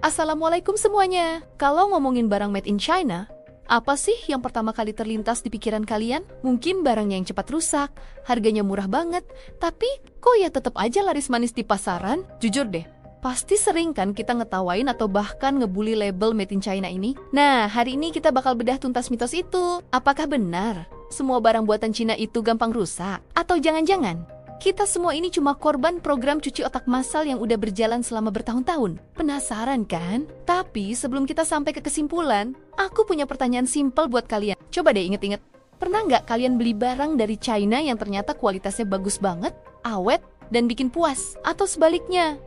Assalamualaikum semuanya. Kalau ngomongin barang made in China, apa sih yang pertama kali terlintas di pikiran kalian? Mungkin barangnya yang cepat rusak, harganya murah banget, tapi kok ya tetap aja laris manis di pasaran? Jujur deh, pasti sering kan kita ngetawain atau bahkan ngebully label made in China ini? Nah, hari ini kita bakal bedah tuntas mitos itu. Apakah benar semua barang buatan Cina itu gampang rusak? Atau jangan-jangan kita semua ini cuma korban program cuci otak massal yang udah berjalan selama bertahun-tahun? Penasaran kan? Tapi sebelum kita sampai ke kesimpulan, aku punya pertanyaan simpel buat kalian. Coba deh inget-inget, pernah nggak kalian beli barang dari China yang ternyata kualitasnya bagus banget, awet, dan bikin puas? Atau sebaliknya,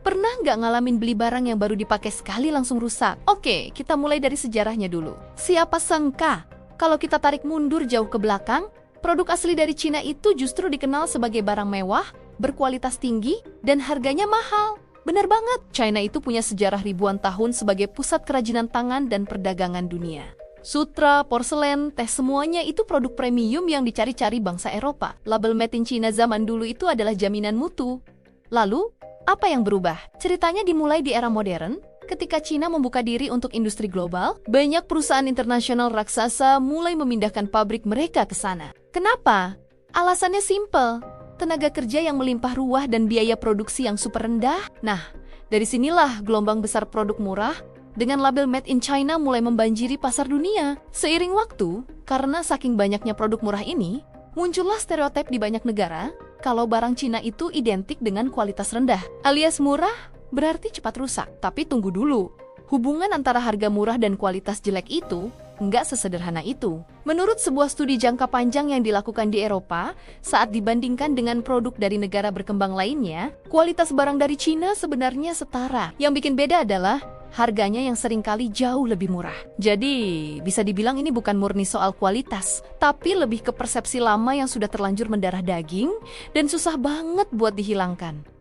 pernah nggak ngalamin beli barang yang baru dipakai sekali langsung rusak? Oke, kita mulai dari sejarahnya dulu. Siapa sangka kalau kita tarik mundur jauh ke belakang, produk asli dari Cina itu justru dikenal sebagai barang mewah, berkualitas tinggi, dan harganya mahal. Bener banget, China itu punya sejarah ribuan tahun sebagai pusat kerajinan tangan dan perdagangan dunia. Sutra, porselen, teh, semuanya itu produk premium yang dicari-cari bangsa Eropa. Label Made in China zaman dulu itu adalah jaminan mutu. Lalu, apa yang berubah? Ceritanya dimulai di era modern. Ketika Cina membuka diri untuk industri global, banyak perusahaan internasional raksasa mulai memindahkan pabrik mereka ke sana. Kenapa? Alasannya simpel, tenaga kerja yang melimpah ruah dan biaya produksi yang super rendah. Nah, dari sinilah gelombang besar produk murah dengan label Made in China mulai membanjiri pasar dunia. Seiring waktu, karena saking banyaknya produk murah ini, muncullah stereotip di banyak negara kalau barang Cina itu identik dengan kualitas rendah, alias murah berarti cepat rusak. Tapi tunggu dulu, hubungan antara harga murah dan kualitas jelek itu nggak sesederhana itu. Menurut sebuah studi jangka panjang yang dilakukan di Eropa, saat dibandingkan dengan produk dari negara berkembang lainnya, kualitas barang dari Cina sebenarnya setara. Yang bikin beda adalah harganya yang seringkali jauh lebih murah. Jadi, bisa dibilang ini bukan murni soal kualitas, tapi lebih ke persepsi lama yang sudah terlanjur mendarah daging dan susah banget buat dihilangkan.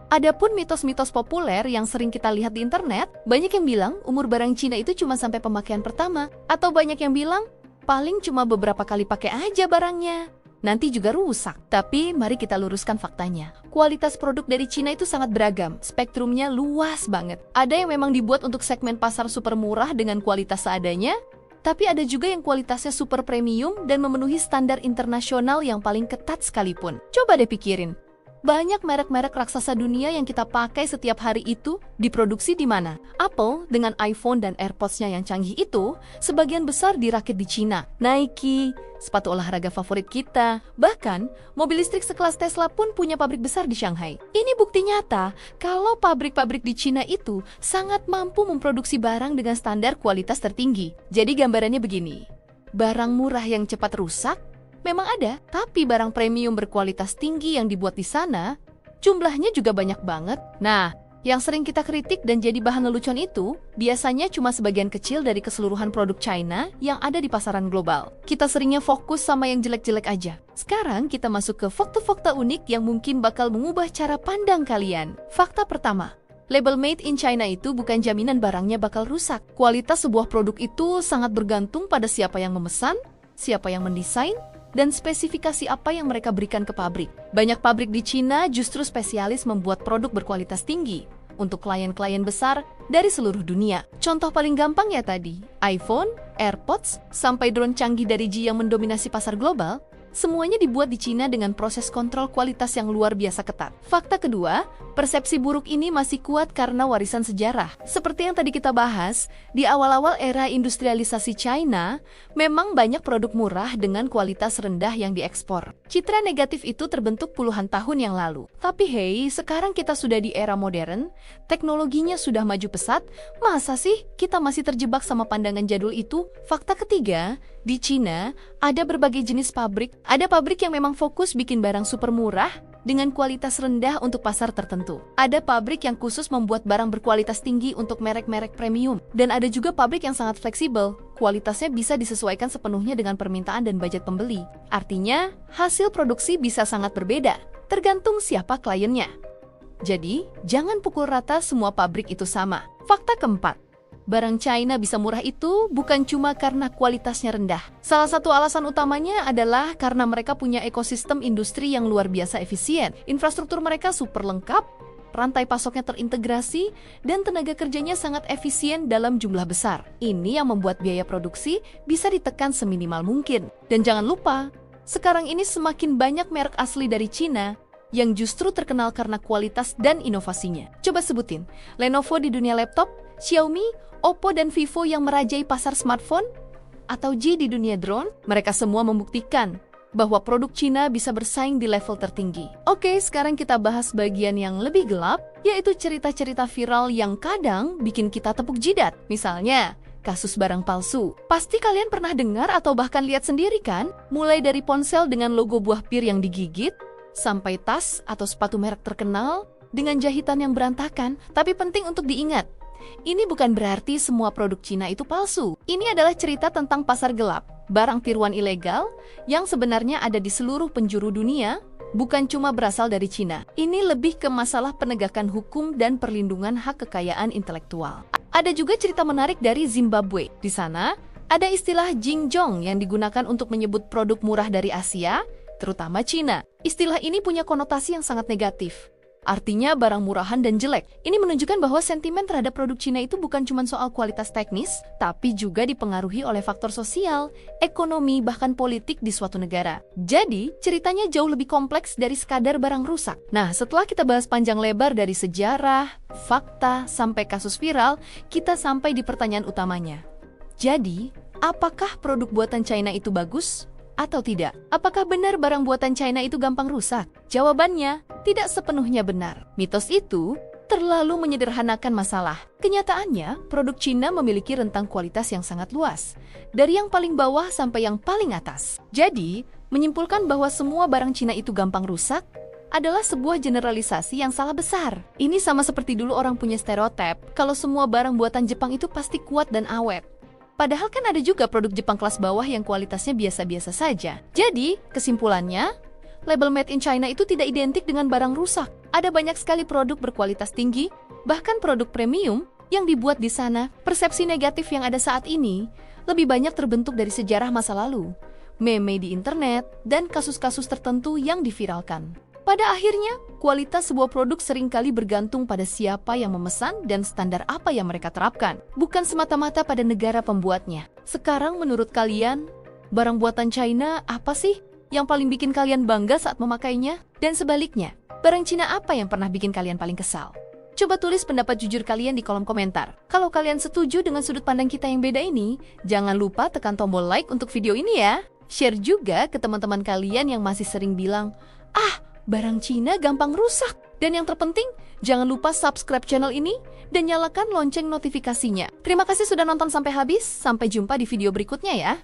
Adapun mitos-mitos populer yang sering kita lihat di internet, banyak yang bilang umur barang Cina itu cuma sampai pemakaian pertama, atau banyak yang bilang paling cuma beberapa kali pakai aja barangnya, nanti juga rusak. Tapi mari kita luruskan faktanya. Kualitas produk dari Cina itu sangat beragam, spektrumnya luas banget. Ada yang memang dibuat untuk segmen pasar super murah dengan kualitas seadanya, tapi ada juga yang kualitasnya super premium dan memenuhi standar internasional yang paling ketat sekalipun. Coba deh pikirin, banyak merek-merek raksasa dunia yang kita pakai setiap hari itu diproduksi di mana? Apple dengan iPhone dan AirPods-nya yang canggih itu sebagian besar dirakit di Cina. Nike, sepatu olahraga favorit kita, bahkan mobil listrik sekelas Tesla pun punya pabrik besar di Shanghai. Ini bukti nyata kalau pabrik-pabrik di Cina itu sangat mampu memproduksi barang dengan standar kualitas tertinggi. Jadi gambarannya begini, barang murah yang cepat rusak memang ada, tapi barang premium berkualitas tinggi yang dibuat di sana, jumlahnya juga banyak banget. Nah, yang sering kita kritik dan jadi bahan lelucon itu, biasanya cuma sebagian kecil dari keseluruhan produk China yang ada di pasaran global. Kita seringnya fokus sama yang jelek-jelek aja. Sekarang kita masuk ke fakta-fakta unik yang mungkin bakal mengubah cara pandang kalian. Fakta pertama, label Made in China itu bukan jaminan barangnya bakal rusak. Kualitas sebuah produk itu sangat bergantung pada siapa yang memesan, siapa yang mendesain, dan spesifikasi apa yang mereka berikan ke pabrik. Banyak pabrik di Cina justru spesialis membuat produk berkualitas tinggi untuk klien-klien besar dari seluruh dunia. Contoh paling gampang ya tadi, iPhone, AirPods, sampai drone canggih dari G yang mendominasi pasar global, semuanya dibuat di Cina dengan proses kontrol kualitas yang luar biasa ketat. Fakta kedua, persepsi buruk ini masih kuat karena warisan sejarah. Seperti yang tadi kita bahas, di awal-awal era industrialisasi China, memang banyak produk murah dengan kualitas rendah yang diekspor. Citra negatif itu terbentuk puluhan tahun yang lalu. Tapi hey, sekarang kita sudah di era modern, teknologinya sudah maju pesat, masa sih kita masih terjebak sama pandangan jadul itu? Fakta ketiga, di Cina, ada berbagai jenis pabrik. Ada pabrik yang memang fokus bikin barang super murah dengan kualitas rendah untuk pasar tertentu. Ada pabrik yang khusus membuat barang berkualitas tinggi untuk merek-merek premium. Dan ada juga pabrik yang sangat fleksibel. Kualitasnya bisa disesuaikan sepenuhnya dengan permintaan dan budget pembeli. Artinya, hasil produksi bisa sangat berbeda, tergantung siapa kliennya. Jadi, jangan pukul rata semua pabrik itu sama. Fakta keempat, barang China bisa murah itu bukan cuma karena kualitasnya rendah. Salah satu alasan utamanya adalah karena mereka punya ekosistem industri yang luar biasa efisien. Infrastruktur mereka super lengkap, rantai pasoknya terintegrasi, dan tenaga kerjanya sangat efisien dalam jumlah besar. Ini yang membuat biaya produksi bisa ditekan seminimal mungkin. Dan jangan lupa, sekarang ini semakin banyak merek asli dari Cina yang justru terkenal karena kualitas dan inovasinya. Coba sebutin, Lenovo di dunia laptop, Xiaomi, Oppo, dan Vivo yang merajai pasar smartphone, atau G di dunia drone, mereka semua membuktikan bahwa produk Cina bisa bersaing di level tertinggi. Oke, sekarang kita bahas bagian yang lebih gelap, yaitu cerita-cerita viral yang kadang bikin kita tepuk jidat. Misalnya, kasus barang palsu. Pasti kalian pernah dengar atau bahkan lihat sendiri kan? Mulai dari ponsel dengan logo buah pir yang digigit, sampai tas atau sepatu merek terkenal dengan jahitan yang berantakan. Tapi penting untuk diingat, ini bukan berarti semua produk Cina itu palsu. Ini adalah cerita tentang pasar gelap, barang tiruan ilegal yang sebenarnya ada di seluruh penjuru dunia, bukan cuma berasal dari Cina. Ini lebih ke masalah penegakan hukum dan perlindungan hak kekayaan intelektual. Ada juga cerita menarik dari Zimbabwe. Di sana, ada istilah Jingjong yang digunakan untuk menyebut produk murah dari Asia, terutama Cina. Istilah ini punya konotasi yang sangat negatif. Artinya barang murahan dan jelek. Ini menunjukkan bahwa sentimen terhadap produk Cina itu bukan cuma soal kualitas teknis, tapi juga dipengaruhi oleh faktor sosial, ekonomi, bahkan politik di suatu negara. Jadi, ceritanya jauh lebih kompleks dari sekadar barang rusak. Nah, setelah kita bahas panjang lebar dari sejarah, fakta, sampai kasus viral, kita sampai di pertanyaan utamanya. Jadi, apakah produk buatan China itu bagus atau tidak? Apakah benar barang buatan China itu gampang rusak? Jawabannya, tidak sepenuhnya benar. Mitos itu terlalu menyederhanakan masalah. Kenyataannya, produk Cina memiliki rentang kualitas yang sangat luas, dari yang paling bawah sampai yang paling atas. Jadi, menyimpulkan bahwa semua barang Cina itu gampang rusak adalah sebuah generalisasi yang salah besar. Ini sama seperti dulu orang punya stereotip kalau semua barang buatan Jepang itu pasti kuat dan awet. Padahal kan ada juga produk Jepang kelas bawah yang kualitasnya biasa-biasa saja. Jadi, kesimpulannya, label Made in China itu tidak identik dengan barang rusak. Ada banyak sekali produk berkualitas tinggi, bahkan produk premium yang dibuat di sana. Persepsi negatif yang ada saat ini lebih banyak terbentuk dari sejarah masa lalu, meme di internet, dan kasus-kasus tertentu yang diviralkan. Pada akhirnya, kualitas sebuah produk seringkali bergantung pada siapa yang memesan dan standar apa yang mereka terapkan, bukan semata-mata pada negara pembuatnya. Sekarang menurut kalian, barang buatan China apa sih yang paling bikin kalian bangga saat memakainya? Dan sebaliknya, barang Cina apa yang pernah bikin kalian paling kesal? Coba tulis pendapat jujur kalian di kolom komentar. Kalau kalian setuju dengan sudut pandang kita yang beda ini, jangan lupa tekan tombol like untuk video ini ya. Share juga ke teman-teman kalian yang masih sering bilang, barang Cina gampang rusak. Dan yang terpenting, jangan lupa subscribe channel ini dan nyalakan lonceng notifikasinya. Terima kasih sudah nonton sampai habis. Sampai jumpa di video berikutnya ya.